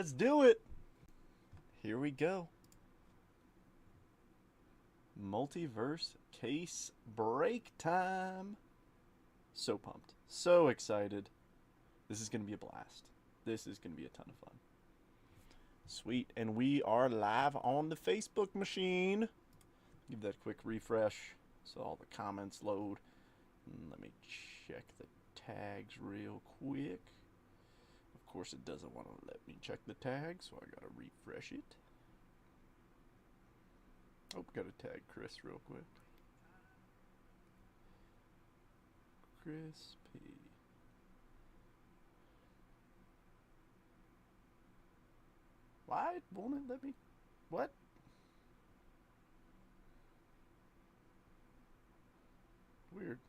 Let's do it. Here we go. Multiverse case break time. So pumped. So excited. This is going to be a blast. This is going to be a ton of fun. Sweet. And we are live on the Facebook machine. Give that a quick refresh so all the comments load. Let me check the tags real quick. Of course, it doesn't want to let me check the tags, so I got to refresh it. Oh, got to tag Chris real quick. Crispy. Why won't it let me? What? Weird.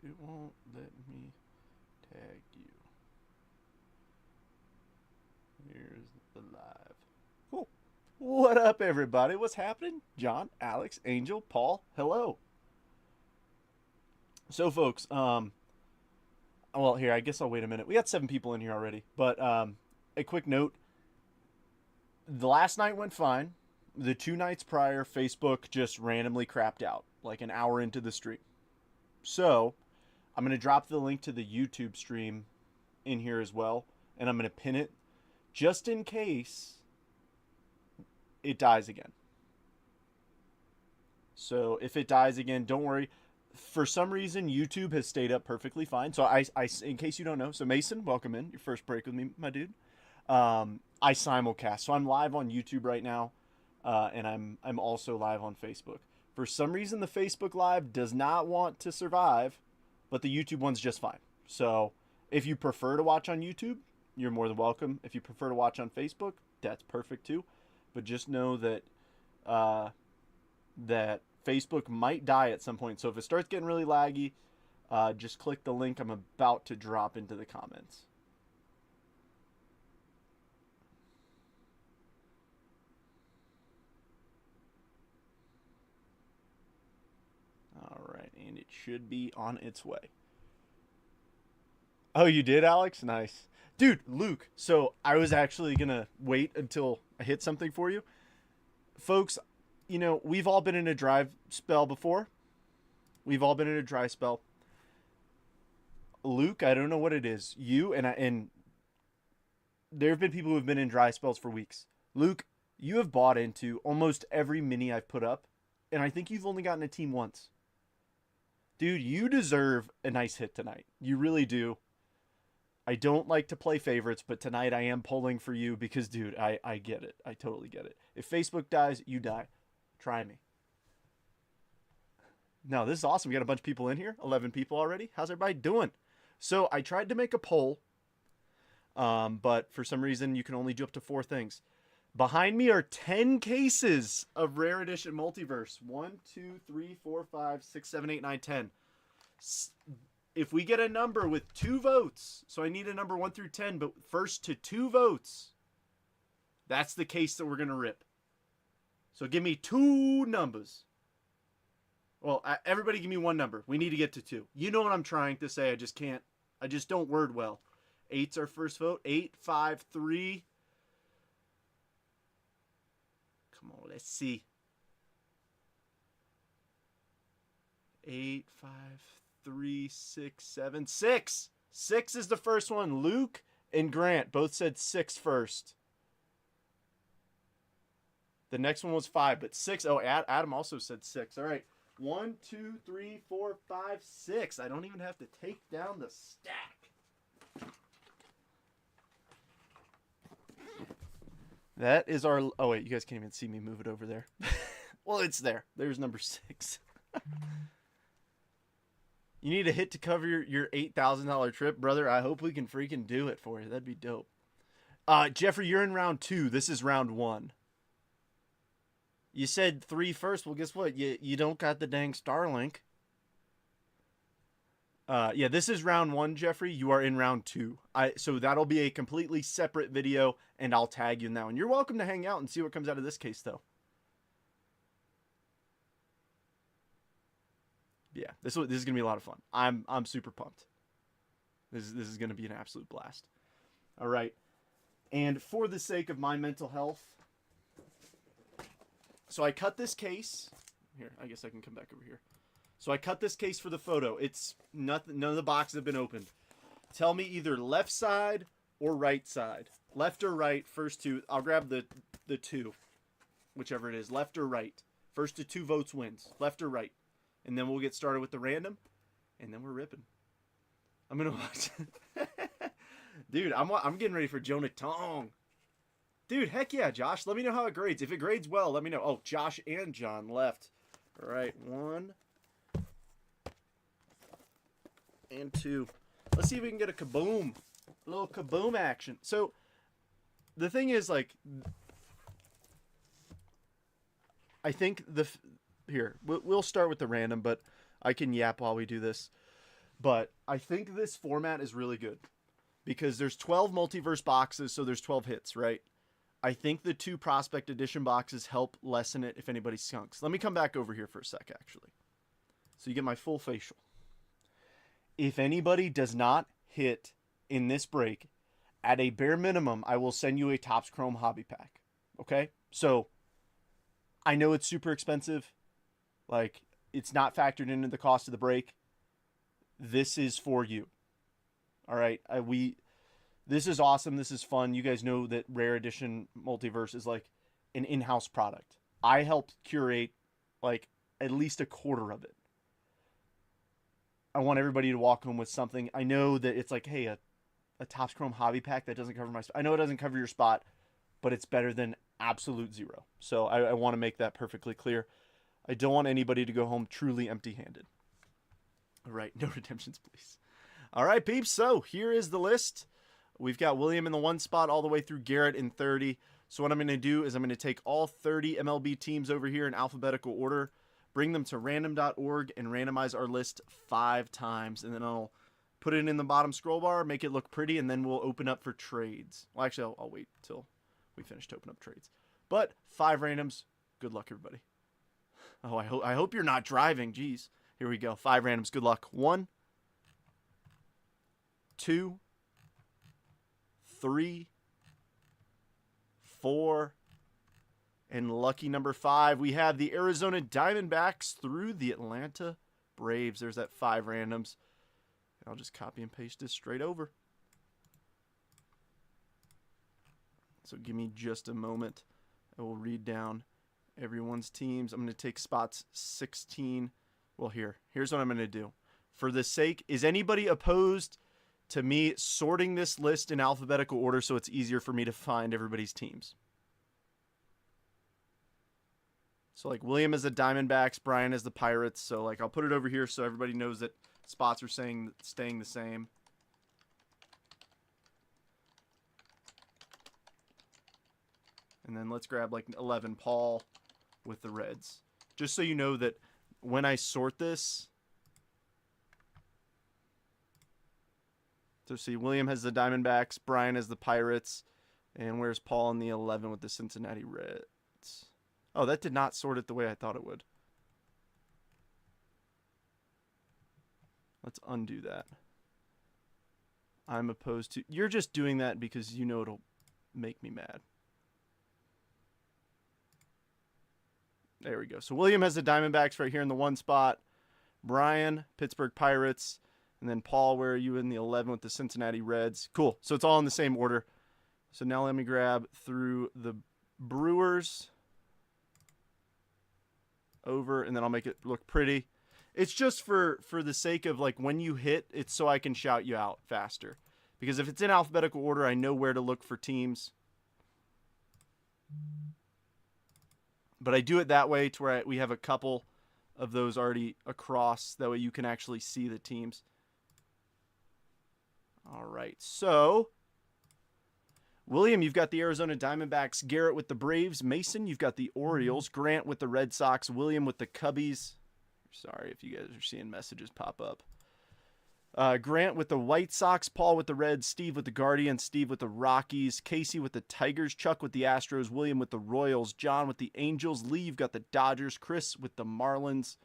It won't let me tag you. Here's the live. Cool. What up, everybody? What's happening? John, Alex, Angel, Paul, hello. So, folks, well, here, I guess I'll wait a minute. We got 7 people in here already, but a quick note. The last night went fine. The 2 nights prior, Facebook just randomly crapped out, like an hour into the stream. So, I'm going to drop the link to the YouTube stream in here as well, and I'm going to pin it just in case it dies again. So, if it dies again, don't worry. For some reason, YouTube has stayed up perfectly fine. So, I in case you don't know, so Mason, welcome in. Your first break with me, my dude. I simulcast. So, I'm live on YouTube right now, and I'm also live on Facebook. For some reason, the Facebook Live does not want to survive, but the YouTube one's just fine. So if you prefer to watch on YouTube, you're more than welcome. If you prefer to watch on Facebook, that's perfect too. But just know that that Facebook might die at some point. So if it starts getting really laggy, just click the link I'm about to drop into the comments. All right, and it should be on its way. Oh, you did, Alex? Nice. Dude, Luke, so I was actually going to wait until I hit something for you. Folks, you know, we've all been in a dry spell before. We've all been in a dry spell. Luke, I don't know what it is. You and there have been people who have been in dry spells for weeks. Luke, you have bought into almost every mini I've put up, and I think you've only gotten a team once. Dude, you deserve a nice hit tonight. You really do. I don't like to play favorites, but tonight I am pulling for you because, dude, I get it. I totally get it. If Facebook dies, you die. Try me. No, this is awesome. We got a bunch of people in here. 11 people already. How's everybody doing? So I tried to make a poll, but for some reason you can only do up to 4 things. Behind me are 10 cases of Rare Edition Multiverse. 1, 2, 3, 4, 5, 6, 7, 8, 9, 10. If we get a number with 2 votes, so I need a number 1 through 10, but first to 2 votes, that's the case that we're going to rip. So give me 2 numbers. Well, everybody give me 1 number. We need to get to 2. You know what I'm trying to say. I just can't. I just don't word well. 8's our first vote. 8, 5, 3. Come on, let's see. 8, 5, 3, 6, 7, 6. 6 is the first one. Luke and Grant both said 6 first. The next one was 5, but 6. Oh, Adam also said 6. All right. 1, 2, 3, 4, 5, 6. I don't even have to take down the stack. That is our... Oh, wait. You guys can't even see me move it over there. Well, it's there. There's number 6. You need a hit to cover your $8,000 trip, brother. I hope we can freaking do it for you. That'd be dope. Jeffrey, you're in round 2. This is round 1. You said 3 first. Well, guess what? You don't got the dang Starlink. Yeah, this is round 1, Jeffrey. You are in round 2. So that'll be a completely separate video, and I'll tag you in that one. You're welcome to hang out and see what comes out of this case, though. Yeah, this is gonna be a lot of fun. I'm super pumped. This is gonna be an absolute blast. All right. And for the sake of my mental health, so I cut this case. Here, I guess I can come back over here. So I cut this case for the photo. It's nothing. None of the boxes have been opened. Tell me either left side or right side. Left or right, first two. I'll grab the two, whichever it is. Left or right. First to 2 votes wins. Left or right. And then we'll get started with the random. And then we're ripping. I'm going to watch. Dude, I'm getting ready for Jonah Tong. Dude, heck yeah, Josh. Let me know how it grades. If it grades well, let me know. Oh, Josh and John left. All right, 1 and 2. Let's see if we can get a kaboom. A little kaboom action. So, the thing is, like, I think here, we'll start with the random, but I can yap while we do this. But I think this format is really good because there's 12 multiverse boxes, so there's 12 hits, right? I think the 2 prospect edition boxes help lessen it if anybody skunks. Let me come back over here for a sec, actually. So you get my full facial. If anybody does not hit in this break, at a bare minimum, I will send you a Topps Chrome hobby pack. Okay? So, I know it's super expensive. Like, it's not factored into the cost of the break. This is for you. All right? This is awesome. This is fun. You guys know that Rare Edition Multiverse is like an in-house product. I helped curate like at least a quarter of it. I want everybody to walk home with something. I know that it's like, hey, a Topps Chrome hobby pack that doesn't cover my spot. I know it doesn't cover your spot, but it's better than absolute zero. So I want to make that perfectly clear. I don't want anybody to go home truly empty-handed. All right, no redemptions, please. All right, peeps. So here is the list. We've got William in the 1 spot all the way through Garrett in 30. So what I'm going to do is I'm going to take all 30 MLB teams over here in alphabetical order, bring them to random.org, and randomize our list 5 times. And then I'll put it in the bottom scroll bar, make it look pretty, and then we'll open up for trades. Well, actually, I'll wait till we finish to open up trades. But 5 randoms. Good luck, everybody. Oh, I hope you're not driving. Jeez. Here we go. 5 randoms. Good luck. 1, 2, 3, 4, and lucky number 5. We have the Arizona Diamondbacks through the Atlanta Braves. There's that 5 randoms. I'll just copy and paste this straight over. So give me just a moment. I will read down everyone's teams. I'm going to take spots 16. Well, here's what I'm going to do. For the sake, is anybody opposed to me sorting this list in alphabetical order so it's easier for me to find everybody's teams? So like William is the Diamondbacks, Brian is the Pirates. So like I'll put it over here so everybody knows that spots are staying the same. And then let's grab like 11, Paul with the Reds. Just so you know that when I sort this, so see, William has the Diamondbacks, Brian has the Pirates, and where's Paul in the 11 with the Cincinnati Reds? Oh, that did not sort it the way I thought it would. Let's undo that. I'm opposed to... You're just doing that because you know it'll make me mad. There we go. So William has the Diamondbacks right here in the 1 spot. Brian, Pittsburgh Pirates. And then Paul, where are you in the 11 with the Cincinnati Reds? Cool. So it's all in the same order. So now let me grab through the Brewers over, and then I'll make it look pretty. It's just for the sake of like when you hit, it's so I can shout you out faster. Because if it's in alphabetical order, I know where to look for teams. But I do it that way to where we have a couple of those already across. That way you can actually see the teams. All right, so William, you've got the Arizona Diamondbacks. Garrett with the Braves. Mason, you've got the Orioles. Grant with the Red Sox. William with the Cubbies. Sorry if you guys are seeing messages pop up. Grant with the White Sox. Paul with the Reds. Steve with the Guardians. Steve with the Rockies. Casey with the Tigers. Chuck with the Astros. William with the Royals. John with the Angels. Lee, you've got the Dodgers. Chris with the Marlins.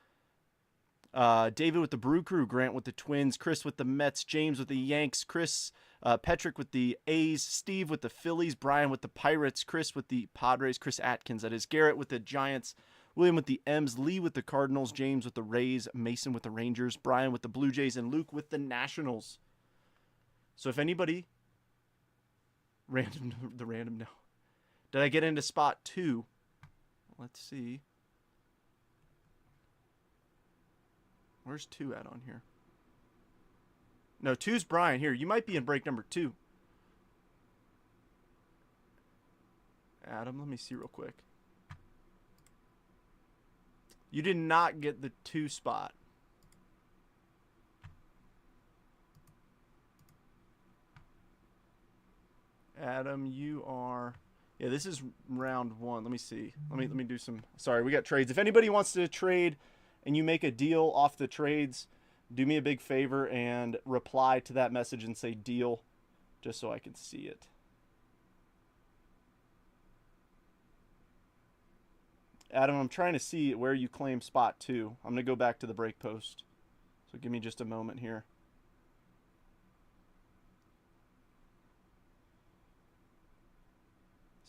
David with the Brew Crew. Grant with the Twins. Chris with the Mets. James with the Yanks. Chris Petrick with the A's, Steve with the Phillies, Brian with the Pirates, Chris with the Padres, Chris Atkins, that is, Garrett with the Giants, William with the M's, Lee with the Cardinals, James with the Rays, Mason with the Rangers, Brian with the Blue Jays, and Luke with the Nationals. So if anybody... the random no. Did I get into spot 2? Let's see. Where's 2 at on here? No, 2's Brian. Here, you might be in break number 2. Adam, let me see real quick. You did not get the 2 spot. Adam, you are... Yeah, this is round 1. Let me see. Let me do some... Sorry, we got trades. If anybody wants to trade and you make a deal off the trades, do me a big favor and reply to that message and say deal, just so I can see it. Adam, I'm trying to see where you claim spot 2. I'm going to go back to the break post. So give me just a moment here.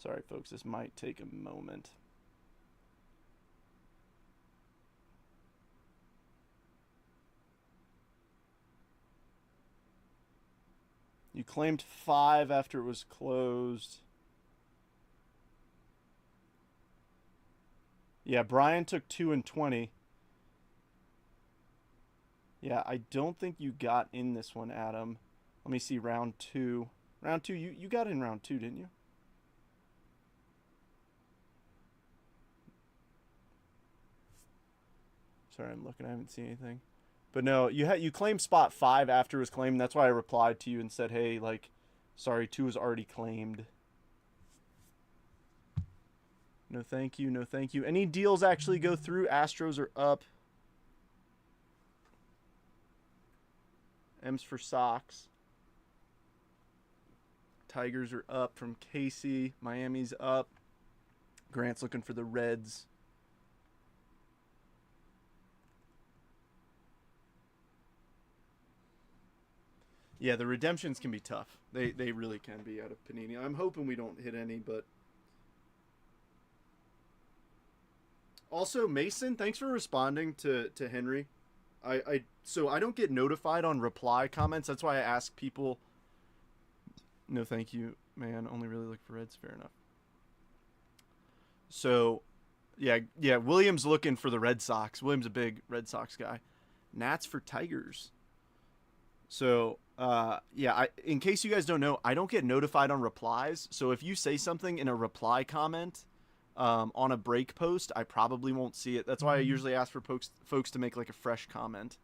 Sorry, folks, this might take a moment. You claimed 5 after it was closed. Yeah, Brian took 2 and 20. Yeah, I don't think you got in this one, Adam. Let me see, round 2. Round 2, you got in round 2, didn't you? Sorry, I'm looking. I haven't seen anything. But no, you claimed spot 5 after it was claimed. That's why I replied to you and said, hey, like, sorry, 2 was already claimed. No thank you, no thank you. Any deals actually go through? Astros are up. M's for Sox. Tigers are up from Casey. Miami's up. Grant's looking for the Reds. Yeah, the redemptions can be tough. They really can be out of Panini. I'm hoping we don't hit any, but... Also, Mason, thanks for responding to Henry. So I don't get notified on reply comments. That's why I ask people. No, thank you, man. Only really look for Reds. Fair enough. So, yeah. William's looking for the Red Sox. William's a big Red Sox guy. Nats for Tigers. So, yeah. In case you guys don't know, I don't get notified on replies. So if you say something in a reply comment on a break post, I probably won't see it. That's why I usually ask for folks to make like a fresh comment.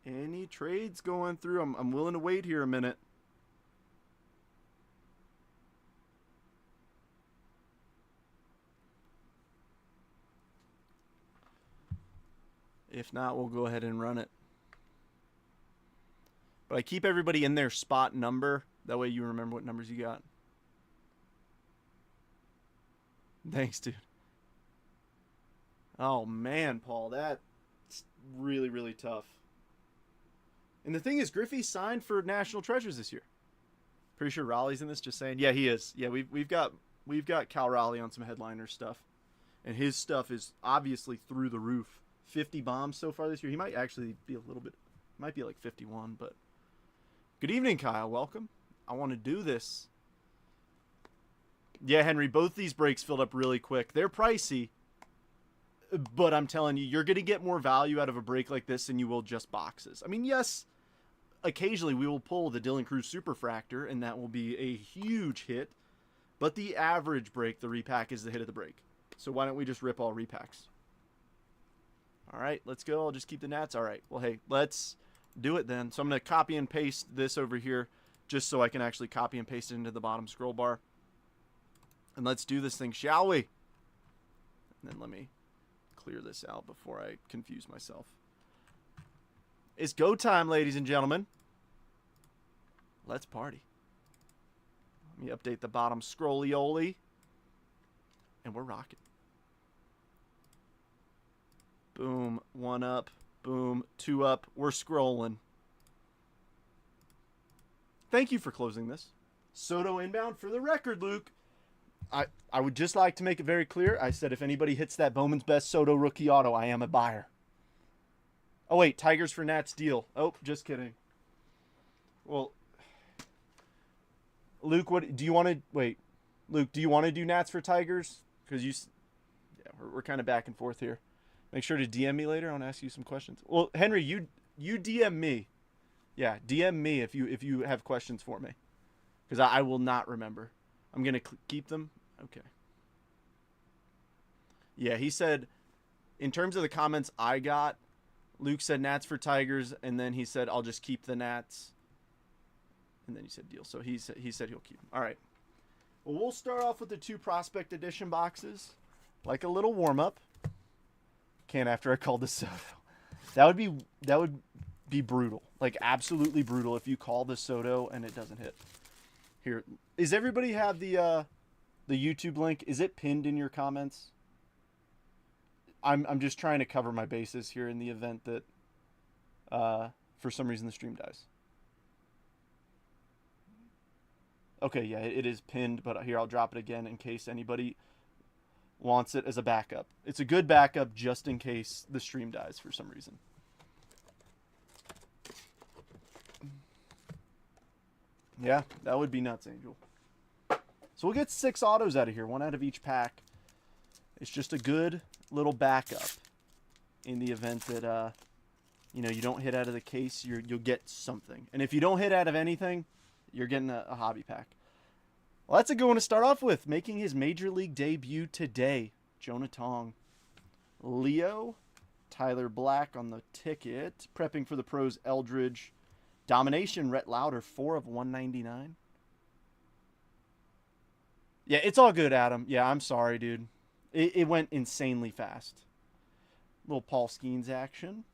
Any trades going through? I'm willing to wait here a minute. If not, we'll go ahead and run it. But I keep everybody in their spot number. That way you remember what numbers you got. Thanks, dude. Oh, man, Paul. That's really, really tough. And the thing is, Griffey signed for National Treasures this year. Pretty sure Raleigh's in this. Just saying. Yeah, he is. Yeah, we've got Cal Raleigh on some headliner stuff, and his stuff is obviously through the roof. 50 bombs so far this year. He might actually be a little bit. Might be like 51. But good evening, Kyle. Welcome. I want to do this. Yeah, Henry. Both these breaks filled up really quick. They're pricey. But I'm telling you, you're going to get more value out of a break like this than you will just boxes. I mean, yes, occasionally we will pull the Dylan Cruz Superfractor, and that will be a huge hit. But the average break, the repack, is the hit of the break. So why don't we just rip all repacks? All right, let's go. I'll just keep the Nats. All right, well, hey, let's do it then. So I'm going to copy and paste this over here just so I can actually copy and paste it into the bottom scroll bar. And let's do this thing, shall we? And then let me clear this out before I confuse myself. It's go time, ladies and gentlemen. Let's party. Let me update the bottom scrollioli. And we're rocking. Boom. 1 up. Boom. 2 up. We're scrolling. Thank you for closing this. Soto inbound for the record, Luke. I would just like to make it very clear. I said if anybody hits that Bowman's Best Soto rookie auto, I am a buyer. Oh, wait. Tigers for Nats deal. Oh, just kidding. Well, Luke, what do you want to... Wait. Luke, do you want to do Nats for Tigers? Because you... Yeah, we're kind of back and forth here. Make sure to DM me later. I want to ask you some questions. Well, Henry, you DM me. Yeah, DM me if you have questions for me. Because I will not remember. I'm going to keep them. Okay. Yeah, he said, in terms of the comments I got, Luke said Nats for Tigers, and then he said, I'll just keep the Nats. And then he said deal. So he said he'll keep them. All right. Well, we'll start off with the 2 Prospect Edition boxes. Like a little warm-up. Can't after I called the Soto. That would be brutal. Like, absolutely brutal if you call the Soto and it doesn't hit. Here. Is everybody have the YouTube link? Is it pinned in your comments? I'm just trying to cover my bases here in the event that for some reason the stream dies. Okay, yeah, it is pinned, but here I'll drop it again in case anybody wants it as a backup. It's a good backup just in case the stream dies for some reason. Yeah, that would be nuts, Angel. So we'll get 6 autos out of here, 1 out of each pack. It's just a good little backup in the event that you don't hit out of the case. You'll get something, and if you don't hit out of anything, you're getting a hobby pack. Well, that's a good one to start off with. Making his Major League debut today, Jonah Tong. Leo, Tyler Black on the ticket. Prepping for the pros, Eldridge. Domination, Rhett Lauder, 4 of 199. Yeah, it's all good, Adam. Yeah, I'm sorry, dude. It went insanely fast. Little Paul Skeens action.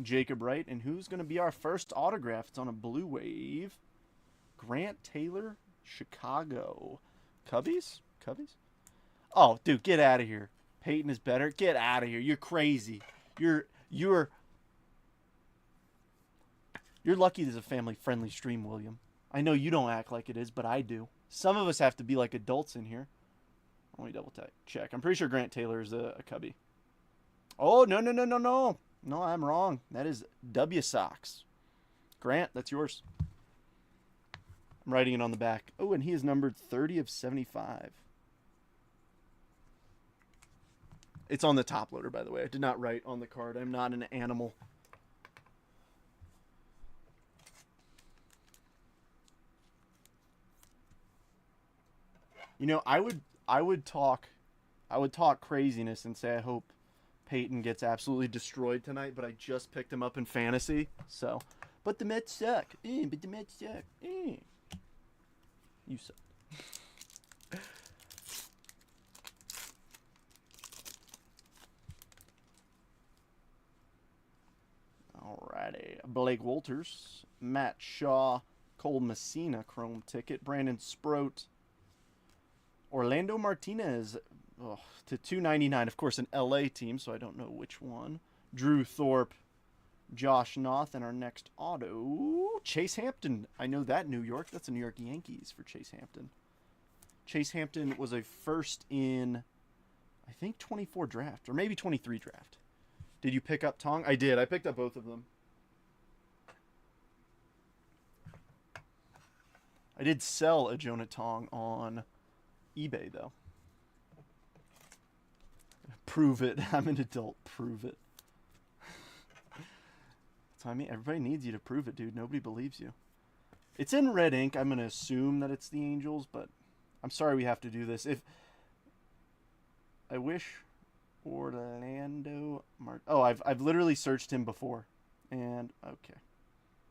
Jacob Wright. And who's going to be our first autograph? It's on a blue wave. Grant Taylor, Chicago. Cubbies? Oh, dude, get out of here. Peyton is better. Get out of here. You're crazy. You're lucky there's a family-friendly stream, William. I know you don't act like it is, but I do. Some of us have to be like adults in here. Let me double check. I'm pretty sure Grant Taylor is a Cubby. Oh, no. No, I'm wrong. That is W Sox. Grant, that's yours. I'm writing it on the back. Oh, and he is numbered 30 of 75. It's on the top loader, by the way. I did not write on the card. I'm not an animal. I would talk craziness and say I hope Peyton gets absolutely destroyed tonight, but I just picked him up in fantasy. So, but the Mets suck. You suck. Alrighty. Blake Wolters, Matt Shaw, Cole Messina chrome ticket, Brandon Sproat, Orlando Martinez to 299. Of course, an LA team, so I don't know which one. Drew Thorpe, Josh Noth, and our next auto, Chase Hampton. I know that New York. That's a New York Yankees for Chase Hampton. Chase Hampton was a first in, I think, 24 draft, or maybe 23 draft. Did you pick up Tong? I did. I picked up both of them. I did sell a Jonah Tong on eBay, though. Prove it. I'm an adult. Prove it. So, I mean, everybody needs you to prove it, dude. Nobody believes you. It's in red ink. I'm going to assume that it's the Angels, but I'm sorry we have to do this. If I wish Orlando I've literally searched him before. And okay.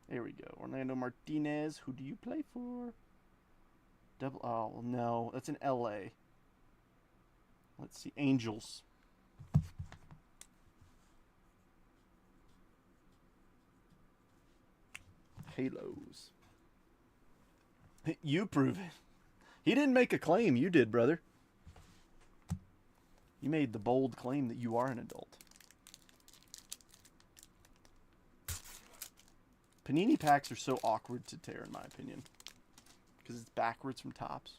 There we go. Orlando Martinez. Who do you play for? Oh, no. That's in LA. Let's see. Angels. Halos. You prove it. He didn't make a claim. You did, brother. You made the bold claim that you are an adult. Panini packs are so awkward to tear, in my opinion. Because it's backwards from tops.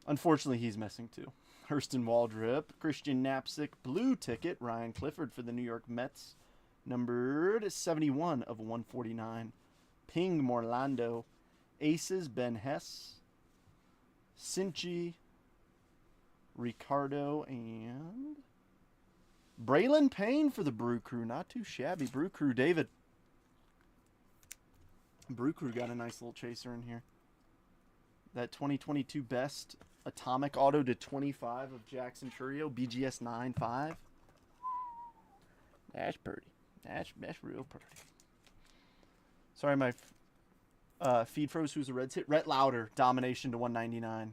Unfortunately, he's missing too. Hurston Waldrop, Christian Knapsick, blue ticket, Ryan Clifford for the New York Mets, numbered 71 of 149. Ping Morlando, Aces, Ben Hess, Cinchi, Ricardo, and Braylon Payne for the Brew Crew. Not too shabby. Brew Crew, David. Brew Crew got a nice little chaser in here. That 2022 best atomic auto to 25 of Jackson Churio, BGS 9.5. That's pretty. That's real pretty. Sorry, my feed froze. Who's the Reds hit? Rhett Lauder, domination to 199.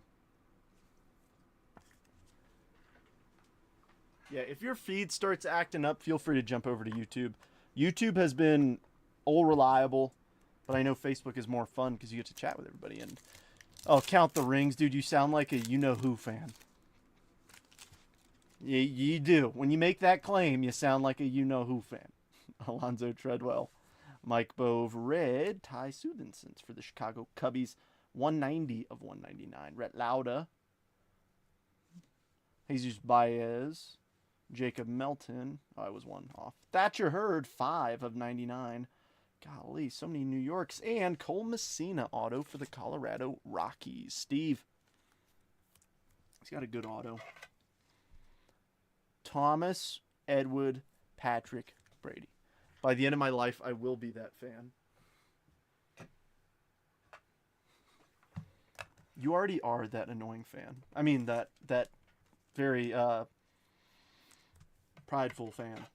Yeah, if your feed starts acting up, feel free to jump over to YouTube. YouTube has been all reliable, but I know Facebook is more fun because you get to chat with everybody. And oh, count the rings, dude. You sound like a you-know-who fan. You do. When you make that claim, you sound like a you-know-who fan. Alonzo Treadwell. Mike Bove, red. Ty Southenson for the Chicago Cubbies. 190 of 199. Rhett Lauda. Jesus Baez. Jacob Melton. Oh, I was one off. Thatcher Hurd, 5 of 99. Golly, so many New Yorks. And Cole Messina auto for the Colorado Rockies. Steve. He's got a good auto. Thomas, Edward, Patrick, Brady. By the end of my life, I will be that fan. You already are that annoying fan. I mean, that very prideful fan.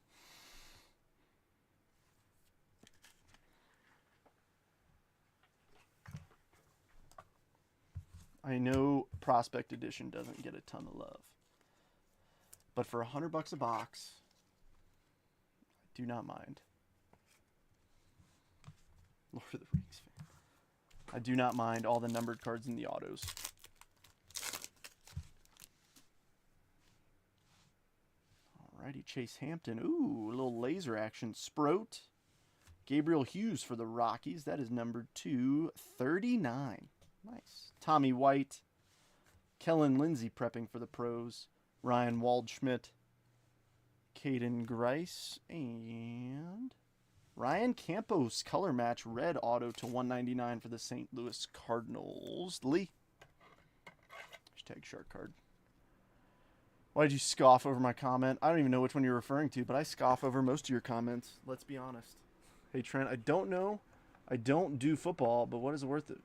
I know Prospect Edition doesn't get a ton of love. But for $100 a box, I do not mind. Lord of the Rings fan. I do not mind all the numbered cards in the autos. Alrighty, Chase Hampton. Ooh, a little laser action. Sproat. Gabriel Hughes for the Rockies. That is numbered 239. Nice. Tommy White. Kellen Lindsay prepping for the pros. Ryan Waldschmidt. Caden Grice. And Ryan Campos color match red auto to 199 for the St. Louis Cardinals. Lee. Hashtag shark card. Why did you scoff over my comment? I don't even know which one you're referring to, but I scoff over most of your comments. Let's be honest. Hey, Trent, I don't know. I don't do football, but what is it worth it?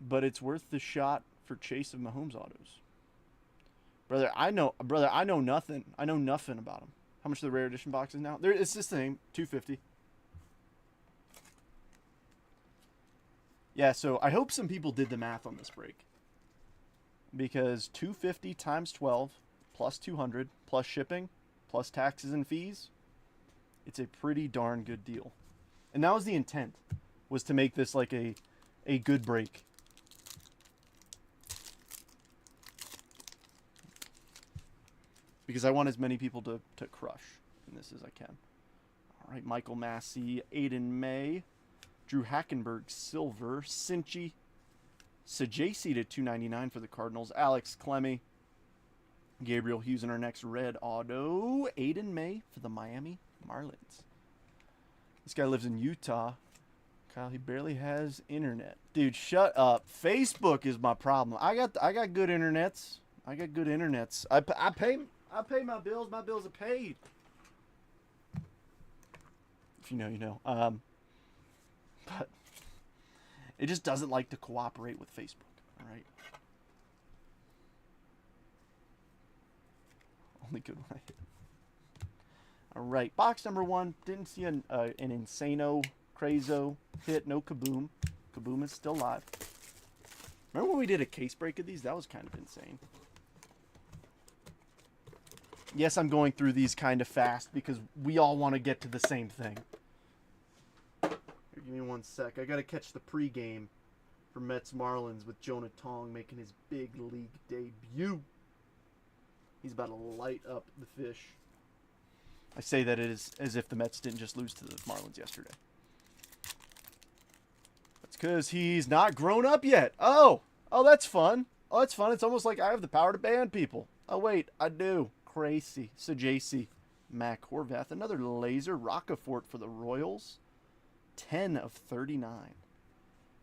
But it's worth the shot for Chase of Mahomes autos. Brother, I know nothing. I know nothing about them. How much are the rare edition boxes now? It's this thing, $250. Yeah, so I hope some people did the math on this break. Because $250 times 12 plus 200 plus shipping plus taxes and fees, it's a pretty darn good deal. And that was the intent, was to make this like a good break. Because I want as many people to crush in this as I can. All right, Michael Massey, Aiden May, Drew Hackenberg, silver, Cinchi, Sajasi to 299 for the Cardinals, Alex Clemmy, Gabriel Hughes in our next red auto, Aiden May for the Miami Marlins. This guy lives in Utah. Kyle, he barely has internet. Dude, shut up. Facebook is my problem. I got good internets. I pay my bills. My bills are paid. If you know, you know. But it just doesn't like to cooperate with Facebook. All right. Only good one I hit. All right. Box number 1. Didn't see an Insano, Crazo hit. No Kaboom. Kaboom is still live. Remember when we did a case break of these? That was kind of insane. Yes, I'm going through these kind of fast because we all want to get to the same thing. Here you Give me 1 sec. I got to catch the pregame for Mets Marlins with Jonah Tong making his big league debut. He's about to light up the fish. I say that it is as if the Mets didn't just lose to the Marlins yesterday. That's because he's not grown up yet. Oh, that's fun. Oh, that's fun. It's almost like I have the power to ban people. Oh, wait, I do. Crazy. Sajasi. Mac Horvath. Another laser. Rocafort for the Royals. 10 of 39.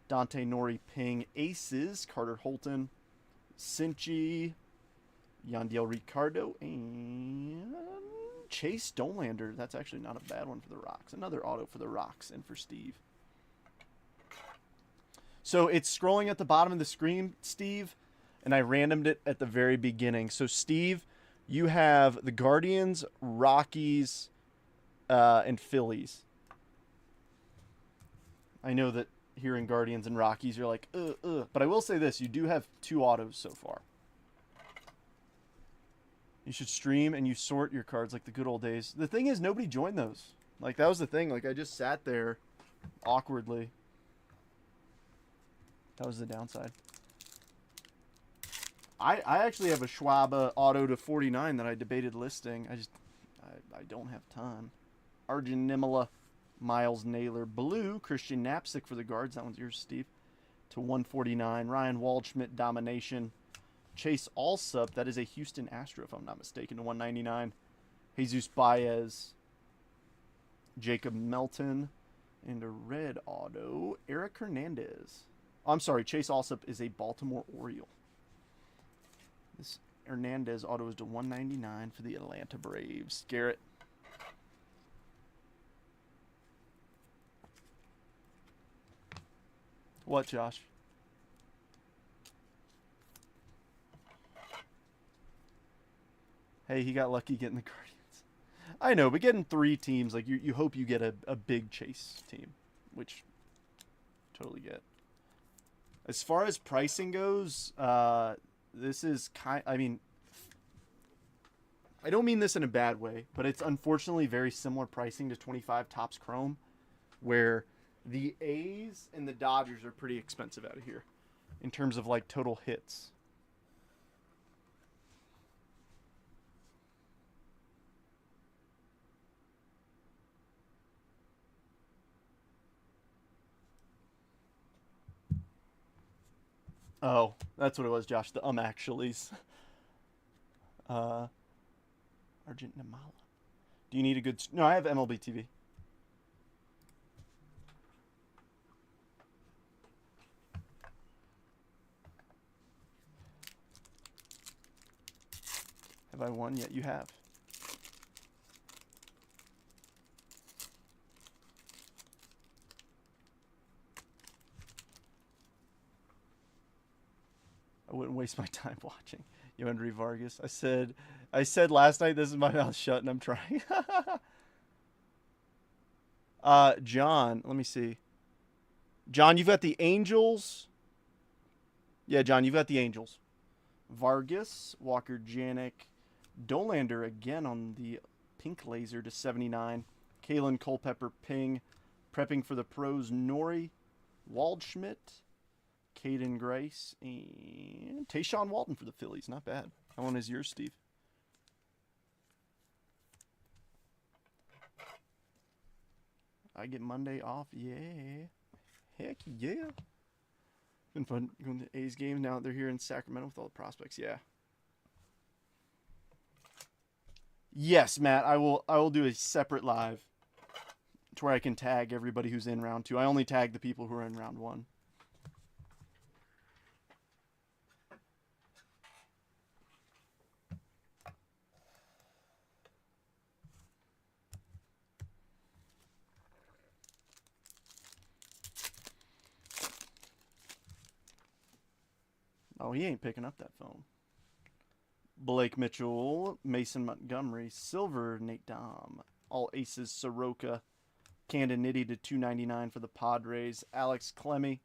Dante Nori Ping Aces. Carter Holton. Cinchi. Yandiel Ricardo. And Chase Dolander. That's actually not a bad one for the Rocks. Another auto for the Rocks and for Steve. So it's scrolling at the bottom of the screen, Steve, and I randomed it at the very beginning. So, Steve, you have the Guardians, Rockies, and Phillies. I know that hearing Guardians and Rockies, you're like, But I will say this. You do have 2 autos so far. You should stream and you sort your cards like the good old days. The thing is, nobody joined those. Like, that was the thing. Like, I just sat there awkwardly. That was the downside. I actually have a Schwab auto to 49 that I debated listing. I don't have time. Arjun Nimala, Miles Naylor, blue. Christian Knapsick for the Guards. That one's yours, Steve. To 149. Ryan Waldschmidt, domination. Chase Alsup. That is a Houston Astro, if I'm not mistaken, to 199. Jesus Baez. Jacob Melton. And a red auto. Eric Hernandez. I'm sorry, Chase Alsup is a Baltimore Oriole. This Hernandez auto is to 199 for the Atlanta Braves. Garrett. What, Josh? Hey, he got lucky getting the Guardians. I know, but getting 3 teams, like you hope you get a big Chase team, which totally get. As far as pricing goes, this is I mean, I don't mean this in a bad way, but it's unfortunately very similar pricing to 25 Topps Chrome, where the A's and the Dodgers are pretty expensive out of here in terms of like total hits. Oh, that's what it was, Josh. The actuallys. Argent Namala. Do you need a good... No, I have MLB TV. Have I won yet? You have. I wouldn't waste my time watching. Yoandre Vargas. I said last night, this is my mouth shut and I'm trying. John, let me see. John, you've got the Angels. Yeah, John, you've got the Angels. Vargas, Walker Janik, Dolander again on the pink laser to 79. Kalen Culpepper Ping, prepping for the pros. Nori, Waldschmidt, Caden Grace, and Tayshaun Walton for the Phillies. Not bad. How one is yours, Steve? I get Monday off. Yeah. Heck yeah. Been fun going to A's games now that they're here in Sacramento with all the prospects. Yeah. Yes, Matt. I will do a separate live to where I can tag everybody who's in round 2. I only tag the people who are in round 1. Oh, he ain't picking up that phone. Blake Mitchell, Mason Montgomery, Silver, Nate Dom, all aces, Soroka, Camden Nitty to 299 for the Padres, Alex Clemmy,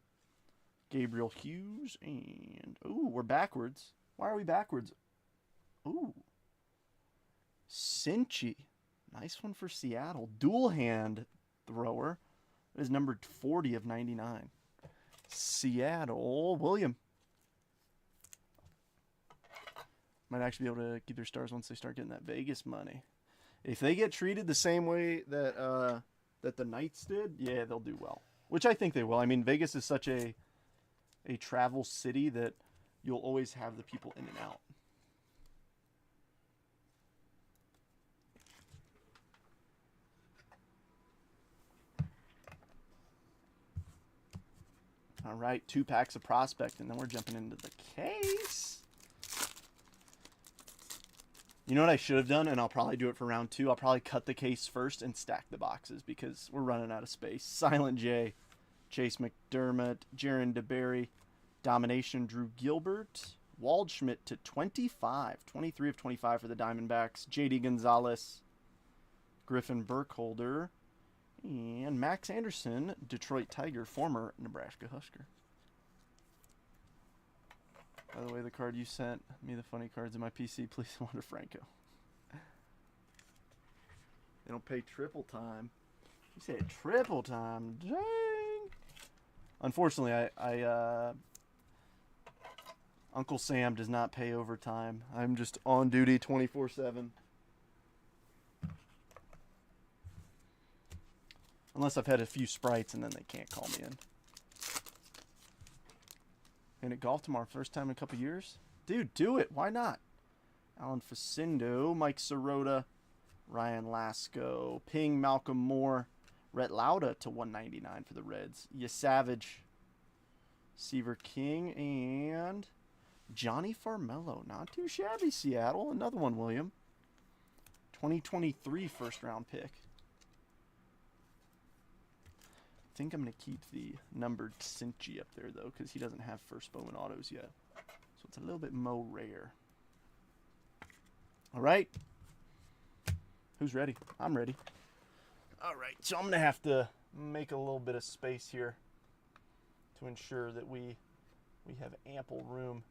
Gabriel Hughes, and ooh, we're backwards. Why are we backwards? Ooh, Cinchi, nice one for Seattle, dual hand thrower. It is numbered 40 of 99. Seattle, William. Might actually be able to keep their stars once they start getting that Vegas money. If they get treated the same way that that the Knights did, yeah, they'll do well. Which I think they will. I mean, Vegas is such a travel city that you'll always have the people in and out. All right, 2 packs of Prospect, and then we're jumping into the case. You know what I should have done, and I'll probably do it for round 2? I'll probably cut the case first and stack the boxes because we're running out of space. Silent J, Chase McDermott, Jaron DeBerry, Domination, Drew Gilbert, Waldschmidt to 25. 23 of 25 for the Diamondbacks. J.D. Gonzalez, Griffin Burkholder, and Max Anderson, Detroit Tiger, former Nebraska Husker. By the way, the card you sent me, the funny cards in my PC, please Wander Franco. They don't pay triple time. You say triple time, dang. Unfortunately, I Uncle Sam does not pay overtime. I'm just on duty 24/7. Unless I've had a few sprites and then they can't call me in. And at golf tomorrow, first time in a couple years? Dude, do it. Why not? Alan Facindo, Mike Sirota, Ryan Lasco, Ping, Malcolm Moore, Rhett Lauda to 199 for the Reds. Savage, Seaver King, and Johnny Farmello. Not too shabby, Seattle. Another one, William. 2023 first round pick. I think I'm going to keep the numbered Cincy up there, though, because he doesn't have first Bowman autos yet. So it's a little bit more rare. All right. Who's ready? I'm ready. All right, so I'm going to have to make a little bit of space here to ensure that we have ample room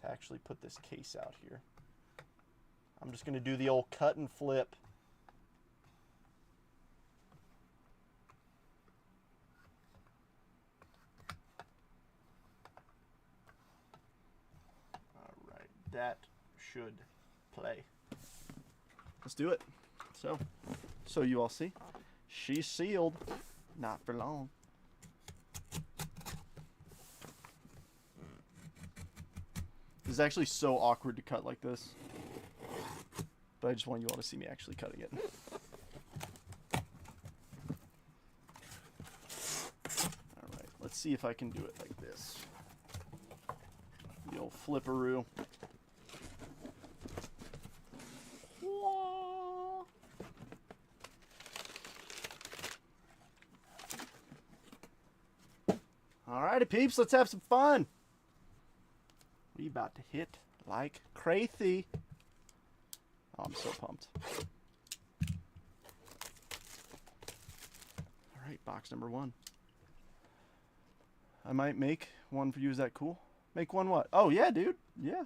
to actually put this case out here. I'm just going to do the old cut and flip. That should play. Let's do it. So you all see, she's sealed, not for long. This is actually so awkward to cut like this, but I just want you all to see me actually cutting it. All right, let's see if I can do it like this. The old flipperoo. Alrighty, peeps, let's have some fun. We about to hit like crazy. Oh, I'm so pumped. Alright, box number 1. I might make one for you. Is that cool? Make one what? Oh, yeah, dude. Yeah.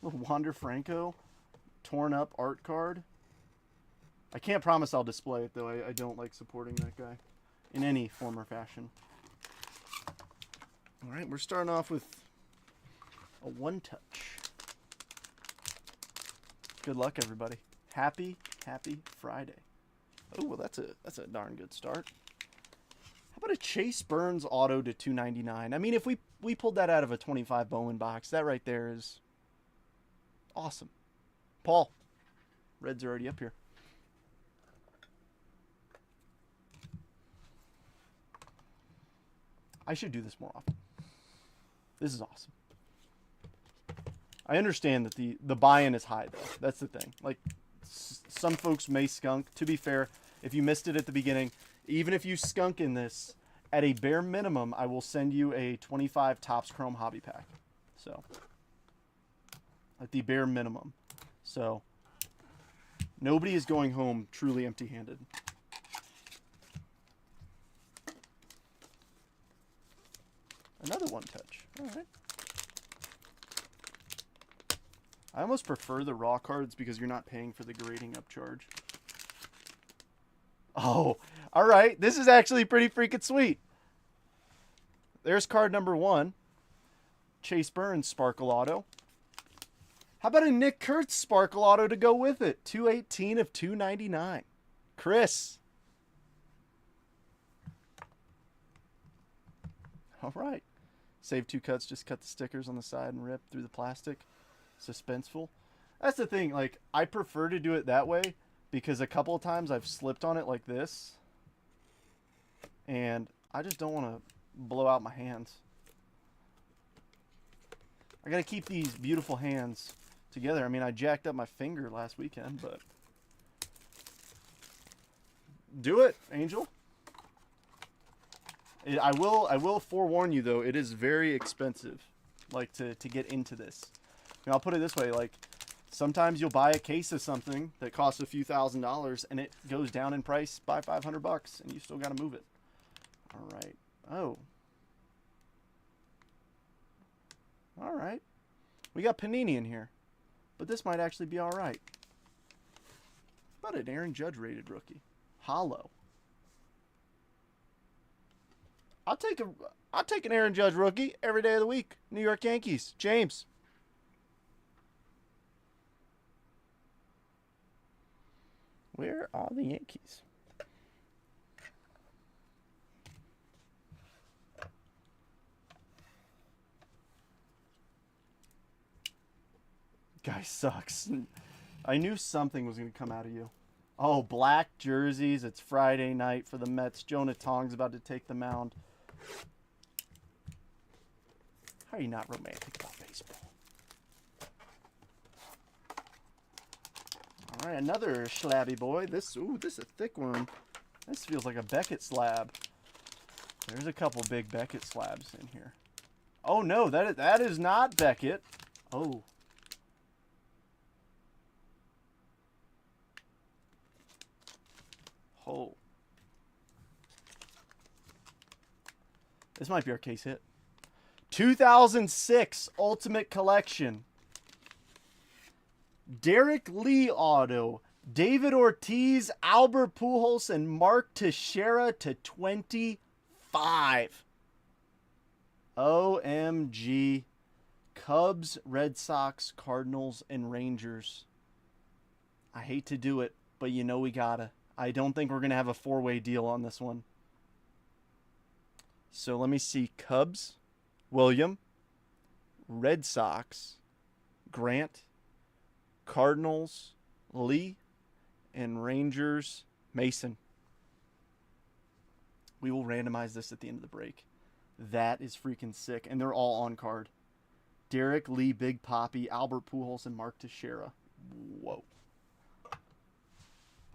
Little Wander Franco torn up art card. I can't promise I'll display it, though. I don't like supporting that guy in any form or fashion. All right, we're starting off with a one-touch. Good luck, everybody. Happy Friday. Oh, well, that's a darn good start. How about a Chase Burns auto to 299? I mean, if we pulled that out of a 25 Bowman box, that right there is awesome. Paul, Reds are already up here. I should do this more often. This is awesome. I understand that the buy-in is high, though. That's the thing. Like, some folks may skunk. To be fair, if you missed it at the beginning, even if you skunk in this, at a bare minimum, I will send you a 25 Topps Chrome Hobby Pack. So, at the bare minimum. So, nobody is going home truly empty-handed. Another one-touch. All right. I almost prefer the raw cards because you're not paying for the grading upcharge. Oh, all right. This is actually pretty freaking sweet. There's card number 1. Chase Burns Sparkle Auto. How about a Nick Kurtz Sparkle Auto to go with it? 218 of 299. Chris. All right. Save 2 cuts, just cut the stickers on the side and rip through the plastic. Suspenseful. That's the thing, like, I prefer to do it that way because a couple of times I've slipped on it like this. And I just don't want to blow out my hands. I got to keep these beautiful hands together. I mean, I jacked up my finger last weekend, but... Do it, Angel. I will forewarn you, though, it is very expensive, like, to get into this. I mean, I'll put it this way, like, sometimes you'll buy a case of something that costs a few $1,000s, and it goes down in price by $500, and you still got to move it. All right. Oh. All right. We got Panini in here, but this might actually be all right. How about an Aaron Judge rated rookie? Hollow. I'll take an Aaron Judge rookie every day of the week. New York Yankees. James. Where are the Yankees? Guy sucks. I knew something was going to come out of you. Oh, black jerseys. It's Friday night for the Mets. Jonah Tong's about to take the mound. How are you not romantic about baseball? All right, another slabby boy. This is a thick one. This feels like a Beckett slab. There's a couple big Beckett slabs in here. Oh no, that is not Beckett. Oh. Oh. This might be our case hit. 2006 Ultimate Collection. Derek Lee auto. David Ortiz, Albert Pujols, and Mark Teixeira to 25. OMG. Cubs, Red Sox, Cardinals, and Rangers. I hate to do it, but you know we gotta. I don't think we're going to have a 4-way deal on this one. So let me see. Cubs, William, Red Sox, Grant, Cardinals, Lee, and Rangers, Mason. We will randomize this at the end of the break. That is freaking sick. And they're all on card. Derek Lee, Big Papi, Albert Pujols, and Mark Teixeira. Whoa.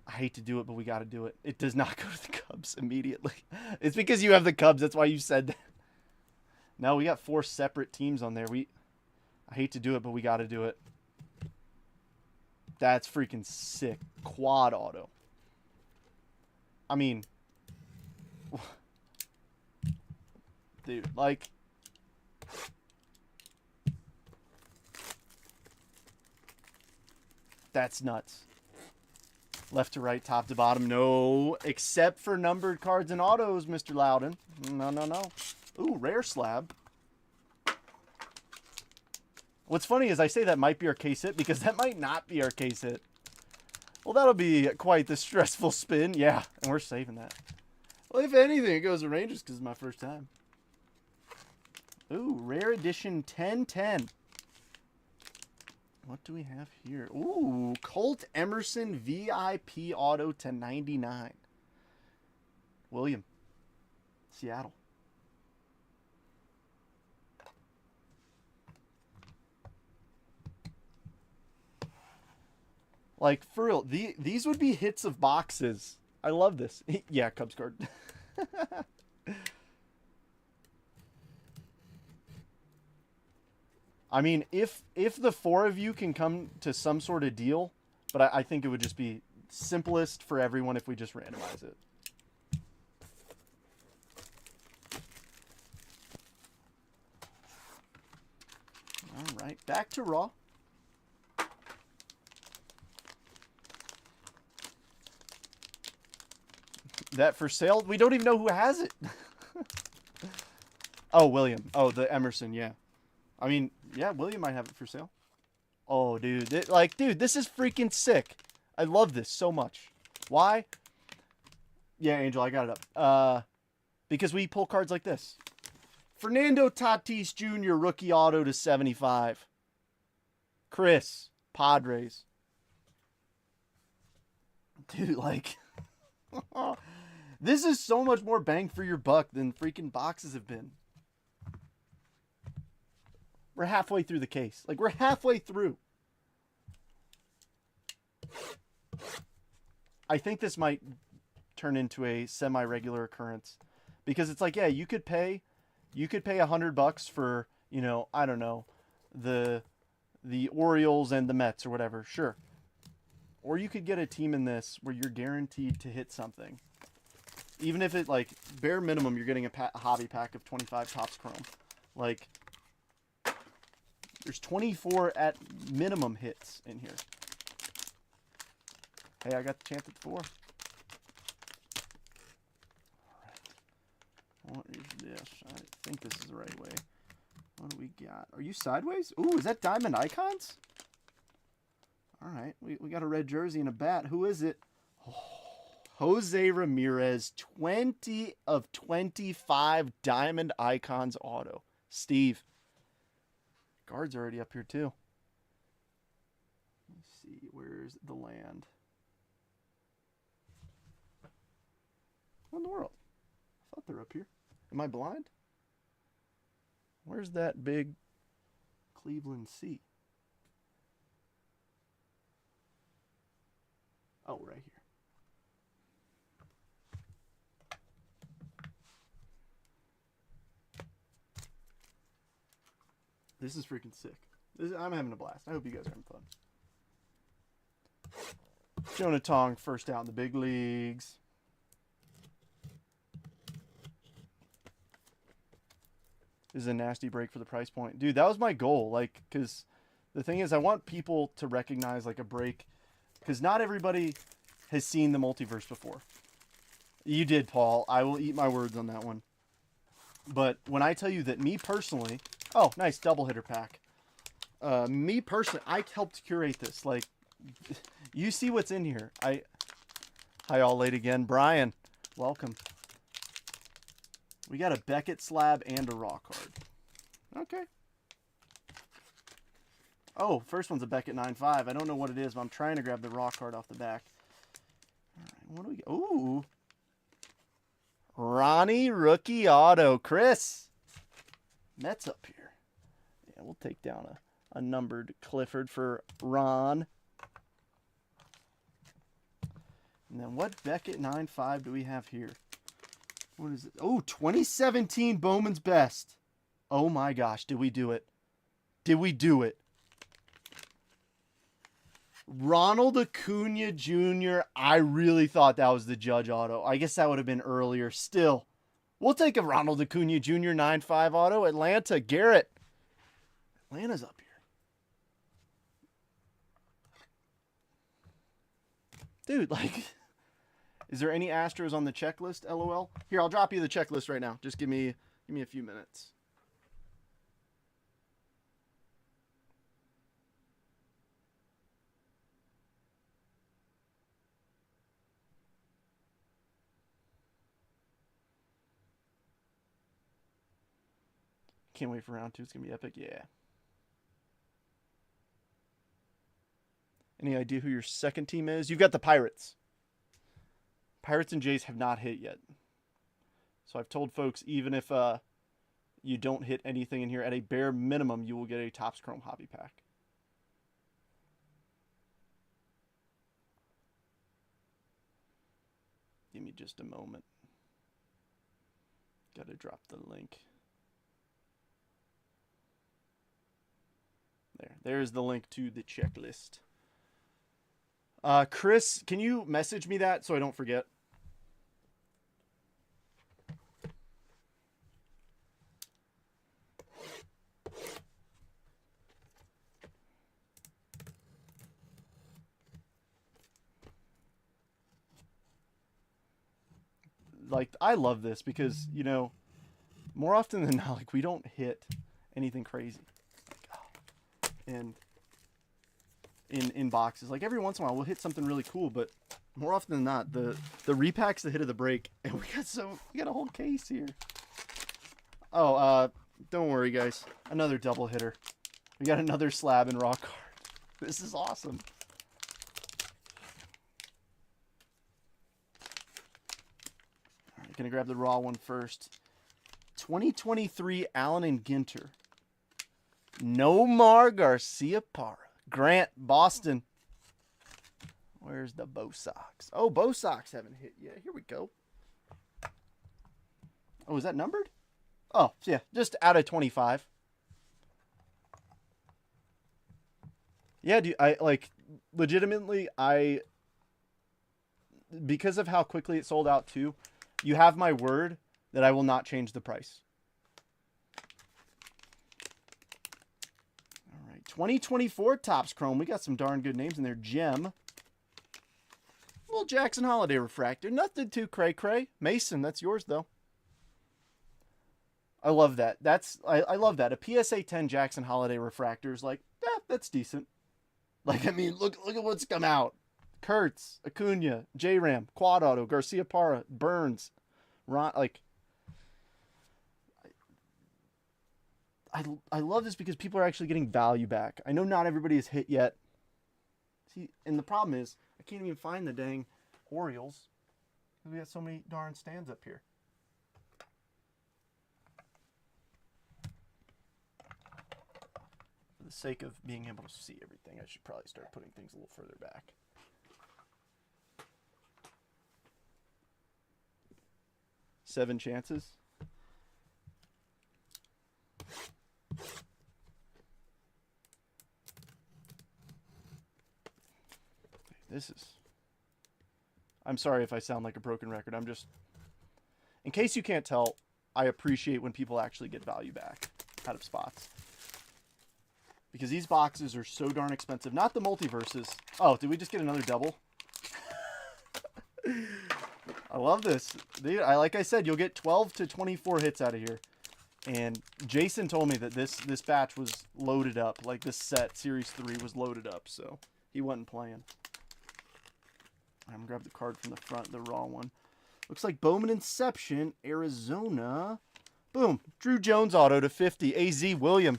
I hate to do it, but we got to do it. It does not go to the Cubs immediately. It's because you have the Cubs. That's why you said that. No, we got 4 separate teams on there. I hate to do it, but we got to do it. That's freaking sick. Quad auto. I mean, dude, like, that's nuts. Left to right, top to bottom. No, except for numbered cards and autos, Mr. Loudon. No, no, no. Ooh, rare slab. What's funny is I say that might be our case hit because that might not be our case hit. Well, that'll be quite the stressful spin. Yeah, and we're saving that. Well, if anything, it goes to Rangers because it's my first time. Ooh, rare edition 1010. What do we have here? Ooh, Colt Emerson VIP auto to 99. William, Seattle. Like, for real, these would be hits of boxes. I love this. Yeah, Cubs card. I mean, if the 4 of you can come to some sort of deal, but I think it would just be simplest for everyone if we just randomize it. All right, back to Raw. That for sale? We don't even know who has it. Oh, William. Oh, the Emerson, yeah. I mean, yeah, William might have it for sale. Oh, dude. Dude, this is freaking sick. I love this so much. Why? Yeah, Angel, I got it up. Because we pull cards like this. Fernando Tatis Jr. rookie auto to 75. Chris, Padres. Dude, like... This is so much more bang for your buck than freaking boxes have been. We're halfway through the case. Like, we're halfway through. I think this might turn into a semi-regular occurrence. Because it's like, yeah, you could pay $100 for, you know, I don't know, the Orioles and the Mets or whatever. Sure. Or you could get a team in this where you're guaranteed to hit something. Even if it, like, bare minimum, you're getting a hobby pack of 25 Topps Chrome. Like, there's 24 at minimum hits in here. Hey, I got the chance at 4. All right. What is this? I think this is the right way. What do we got? Are you sideways? Ooh, is that Diamond Icons? All right. We got a red jersey and a bat. Who is it? Oh, Jose Ramirez, 20 of 25 Diamond Icons auto. Steve. Guard's already up here, too. Let's see. Where's the land? What in the world? I thought they're up here. Am I blind? Where's that big Cleveland C? Oh, right here. This is freaking sick. I'm having a blast. I hope you guys are having fun. Jonah Tong, first out in the big leagues. This is a nasty break for the price point. Dude, that was my goal. Like, because the thing is, I want people to recognize, like, a break. Because not everybody has seen the Multiverse before. You did, Paul. I will eat my words on that one. But when I tell you that me personally... Oh, nice double hitter pack. Me personally, I helped curate this. Like, you see what's in here. Hi, all late again. Brian, welcome. We got a Beckett slab and a raw card. Okay. Oh, first one's a Beckett 9.5. I don't know what it is, but I'm trying to grab the raw card off the back. All right, what do we get? Ooh. Ronnie rookie auto. Chris. Mets up here. Yeah, we'll take down a numbered Clifford for Ron. And then what Beckett 9.5 do we have here? What is it? Oh, 2017 Bowman's Best. Oh my gosh, did we do it? Did we do it? Ronald Acuna Jr. I really thought that was the Judge auto. I guess that would have been earlier. Still, we'll take a Ronald Acuna Jr. 9.5 auto. Atlanta, Garrett. Atlanta's up here. Dude, like, is there any Astros on the checklist, LOL? Here, I'll drop you the checklist right now. Just give me a few minutes. Can't wait for round 2. It's going to be epic. Yeah. Any idea who your second team is? You've got the Pirates. Pirates and Jays have not hit yet. So I've told folks, even if you don't hit anything in here, at a bare minimum, you will get a Topps Chrome hobby pack. Give me just a moment. Got to drop the link. There's the link to the checklist. Chris, can you message me that so I don't forget? like, I love this because, you know, more often than not, like, we don't hit anything crazy. Like, oh, and in boxes. Like, every once in a while, we'll hit something really cool, but more often than not, the repack's the hit of the break, and we got a whole case here. Oh, don't worry, guys. Another double hitter. We got another slab and raw card. This is awesome. All right, gonna grab the raw one first. 2023 Allen and Ginter. Nomar Garcia-Parra. Grant, Boston. Where's the Bo Sox? Oh, Bo Sox haven't hit yet. Here we go. Oh, is that numbered? Oh, yeah, just out of 25. Yeah, dude, I like legitimately because of how quickly it sold out too, you have my word that I will not change the price. All right, 2024 Topps Chrome. We got some darn good names in there. Gem. Little Jackson Holiday refractor. Nothing too cray-cray. Mason, that's yours though. I love that. I love that. A PSA 10 Jackson Holiday refractor is like, that's decent. Like, I mean, look at what's come out. Kurtz, Acuna, J-Ram, Quad Auto, Garcia-Parra, Burns, Ron, like, I love this because people are actually getting value back. I know not everybody has hit yet. See, and the problem is, I can't even find the dang Orioles because we got so many darn stands up here. For the sake of being able to see everything, I should probably start putting things a little further back. Seven chances. This is... I'm sorry if I sound like a broken record. I'm just... In case you can't tell, I appreciate when people actually get value back out of spots. Because these boxes are so darn expensive. Not the multiverses. Oh, did we just get another double? I love this. Like I said, you'll get 12 to 24 hits out of here. And Jason told me that this batch was loaded up. Like this set, Series 3, was loaded up. So he wasn't playing. I'm going to grab the card from the front, the raw one. Looks like Bowman Inception, Arizona. Boom. Drew Jones auto to 50. AZ William.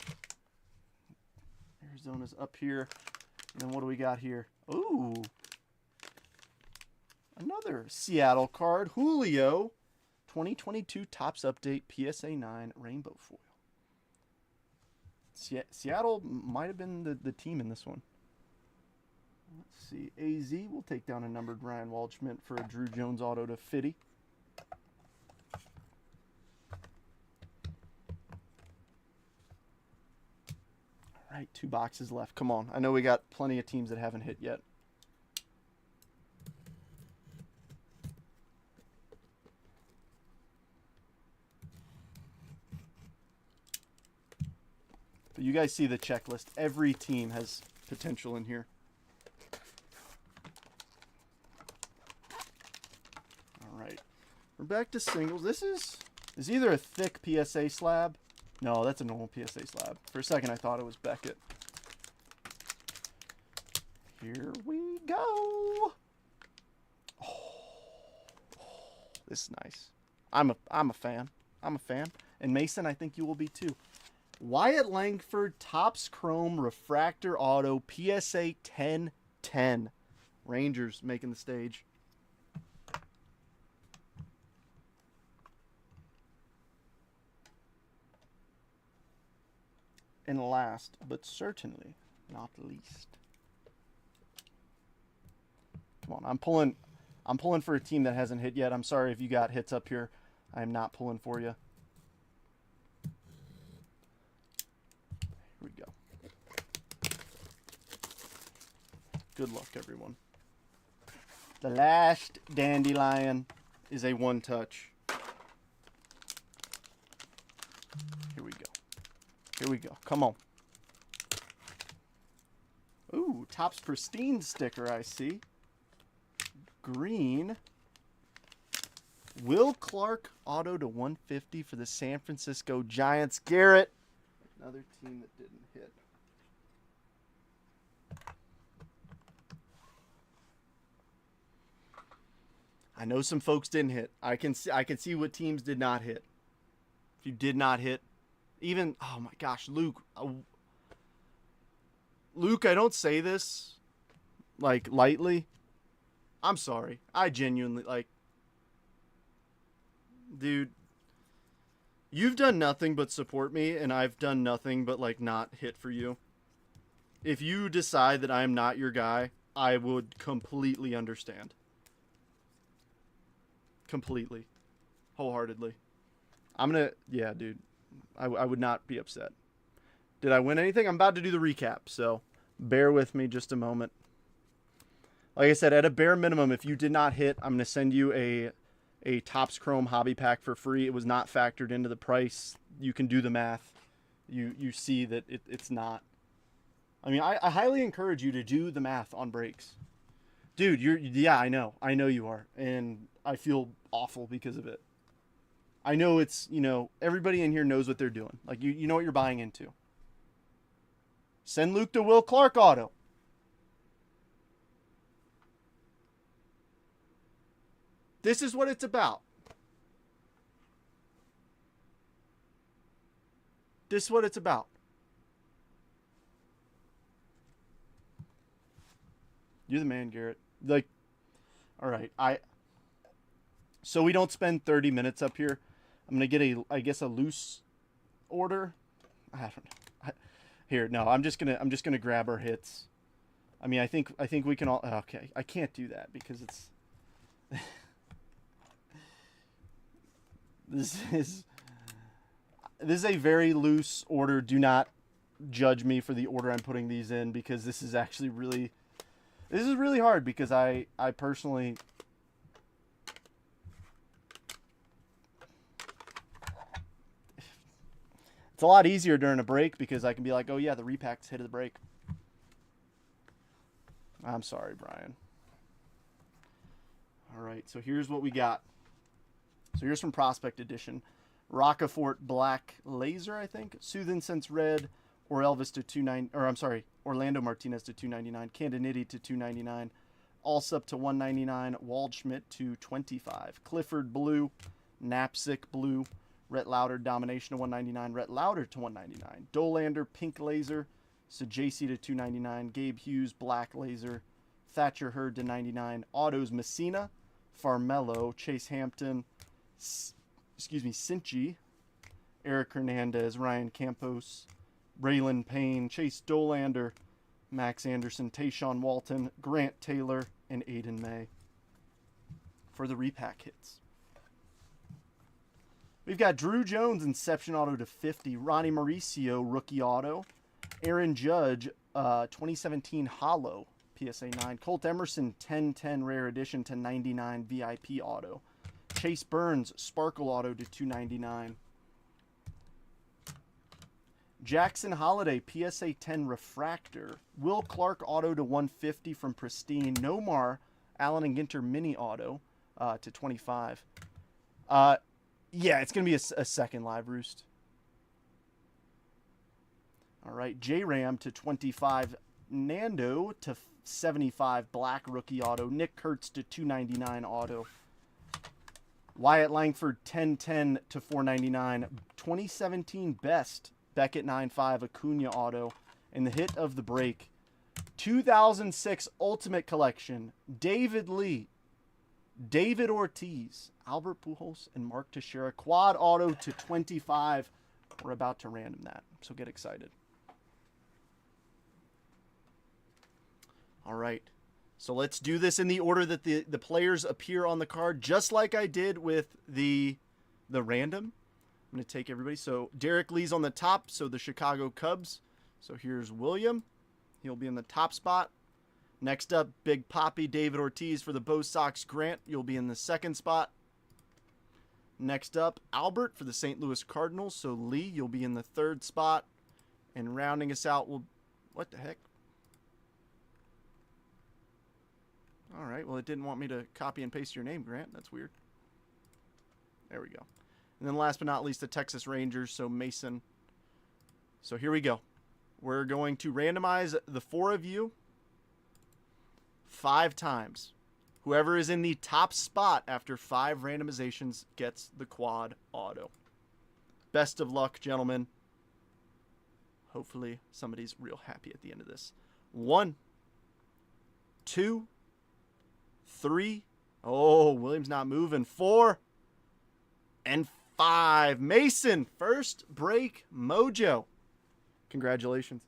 Arizona's up here. And then what do we got here? Ooh. Another Seattle card. Julio. 2022 Topps Update PSA 9 Rainbow Foil. Seattle might have been the team in this one. Let's see. AZ will take down a numbered Ryan Waldschmidt for a Drew Jones auto to 50. All right, 2 boxes left. Come on. I know we got plenty of teams that haven't hit yet. But you guys see the checklist. Every team has potential in here. All right. We're back to singles. This is either a thick PSA slab. No, that's a normal PSA slab. For a second, I thought it was Beckett. Here we go. This is nice. I'm a fan. I'm a fan. And Mason, I think you will be too. Wyatt Langford Topps Chrome Refractor Auto PSA 1010. Rangers making the stage. And last, but certainly not least. Come on, I'm pulling for a team that hasn't hit yet. I'm sorry if you got hits up here. I am not pulling for you. Here we go. Good luck, everyone. The last Dandelion is a one-touch. Here we go. Here we go. Come on. Ooh, Topps Pristine sticker, I see. Green. Will Clark auto to 150 for the San Francisco Giants. Garrett, another team that didn't hit. I know some folks didn't hit. I can see what teams did not hit. If you did not hit, even, oh my gosh, Luke. Luke, I don't say this like lightly. I'm sorry. I genuinely dude, you've done nothing but support me, and I've done nothing but not hit for you. If you decide that I am not your guy, I would completely understand. Completely. Wholeheartedly. Yeah, dude. I would not be upset. Did I win anything? I'm about to do the recap, so bear with me just a moment. Like I said, at a bare minimum, if you did not hit, I'm going to send you a Topps Chrome hobby pack for free. It was not factored into the price. You can do the math. You see that it's not. I mean, I highly encourage you to do the math on breaks. Dude, yeah, I know you are. And I feel awful because of it. I know it's, everybody in here knows what they're doing. Like, you know what you're buying into. Send Luke to Will Clark auto. This is what it's about. This is what it's about. You're the man, Garrett. All right. So we don't spend 30 minutes up here. I'm going to get a loose order. I don't know. Here, no, I'm just going to grab our hits. I mean, I think we can all, okay. I can't do that because it's, This is a very loose order. Do not judge me for the order I'm putting these in, because this is actually really hard, because I personally, it's a lot easier during a break because I can be like, oh yeah, the repack's hit of the break. I'm sorry, Brian. All right, so here's what we got. So here's from Prospect Edition. Rockefort Black Laser, I think. Soothing Sense Red. Orlando Martinez to 299. Candidity to 299. Allsup to 199. Waldschmidt to 25. Clifford Blue. Knapsack Blue. Rhett Lauder Domination to 199. Rhett Lauder to 199. Dolander Pink Laser. Sajasi to 299. Gabe Hughes Black Laser. Thatcher Hurd to 99. Autos Messina. Farmello. Chase Hampton. Cinchi, Eric Hernandez, Ryan Campos, Braylon Payne, Chase Dolander, Max Anderson, Tayshawn Walton, Grant Taylor, and Aiden May for the repack hits. We've got Drew Jones, Inception Auto to 50, Ronnie Mauricio, Rookie Auto, Aaron Judge, 2017 Hollow, PSA 9, Colt Emerson, 1010 Rare Edition to 99 VIP Auto, Chase Burns, Sparkle Auto to 299. Jackson Holiday, PSA 10 Refractor. Will Clark Auto to 150 from Pristine. Nomar, Allen and Ginter Mini Auto to 25. Yeah, it's going to be a second live roost. All right, J-Ram to 25. Nando to 75 Black Rookie Auto. Nick Kurtz to 299 Auto. Wyatt Langford, 1010 to 499. 2017 Best, Beckett 9.5 Acuna Auto. And the hit of the break, 2006 Ultimate Collection, David Lee, David Ortiz, Albert Pujols, and Mark Teixeira. Quad Auto to 25. We're about to random that, so get excited. All right. So let's do this in the order that the players appear on the card, just like I did with the random. I'm going to take everybody. So Derek Lee's on the top, so the Chicago Cubs. So here's William. He'll be in the top spot. Next up, Big Papi David Ortiz for the Bo Sox. Grant, you'll be in the second spot. Next up, Albert for the St. Louis Cardinals. So Lee, you'll be in the third spot. And rounding us out will... What the heck? All right, well, it didn't want me to copy and paste your name, Grant. That's weird. There we go. And then last but not least, the Texas Rangers, so Mason. So here we go. We're going to randomize the 4 of you 5 times. Whoever is in the top spot after 5 randomizations gets the quad auto. Best of luck, gentlemen. Hopefully somebody's real happy at the end of this. 1, 2, 3. Oh, William's not moving. 4 and 5. Mason, first break mojo. Congratulations.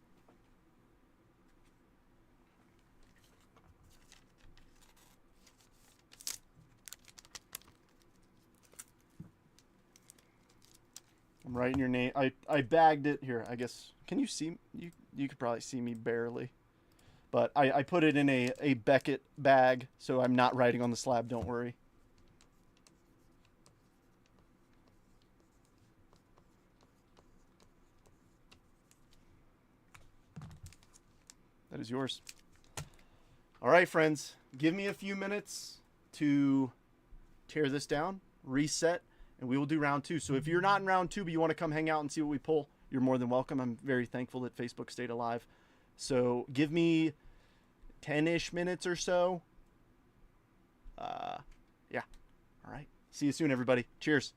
I'm writing your name. I bagged it here. I guess. Can you see? You could probably see me barely. But I put it in a Beckett bag, so I'm not writing on the slab. Don't worry. That is yours. All right, friends. Give me a few minutes to tear this down, reset, and we will do round 2. So if you're not in round 2, but you want to come hang out and see what we pull, you're more than welcome. I'm very thankful that Facebook stayed alive. So give me 10-ish minutes or so. Yeah. All right. See you soon, everybody. Cheers.